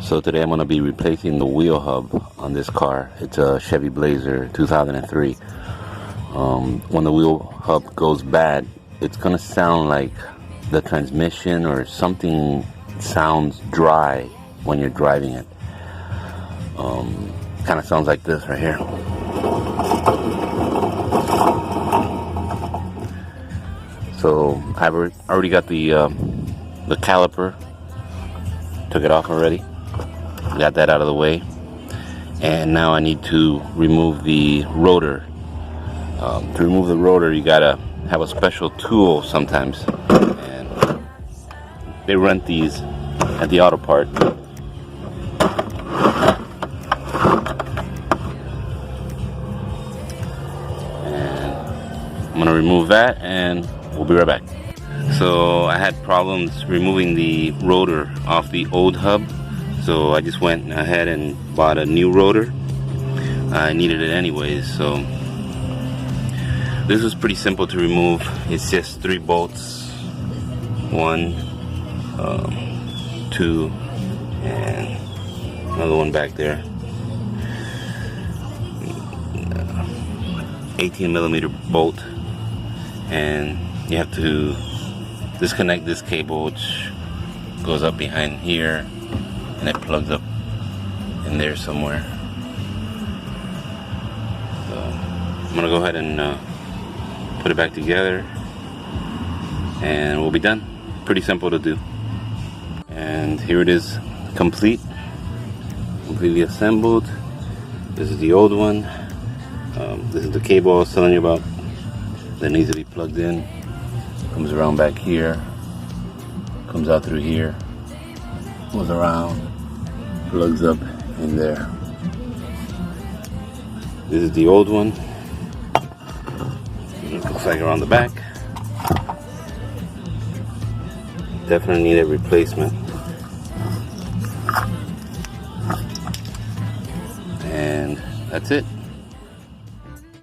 So today I'm going to be replacing the wheel hub on this car. It's a Chevy Blazer 2003. When the wheel hub goes bad, it's going to sound like the transmission or something sounds dry when you're driving it. Kind of sounds like this right here. So I've already got the caliper. Took it off already. Got that out of the way. And now I need to remove the rotor. To remove the rotor, you gotta have a special tool sometimes. And they rent these at the auto part. And I'm gonna remove that and we'll be right back. So I had problems removing the rotor off the old hub. So I just went ahead and bought a new rotor. I needed it anyways, so this was pretty simple to remove. It's just 3 bolts, 1, 2, and another one back there. 18mm bolt, and you have to disconnect this cable, which goes up behind here, and it plugs up in there somewhere. So I'm gonna go ahead and put it back together and we'll be done. Pretty simple to do. And here it is, completely assembled. This is the old one. This is the cable I was telling you about that needs to be plugged in. Comes around back here, comes out through here, goes around, plugs up in there. This is the old one. It looks like around the back. Definitely need a replacement. And that's it.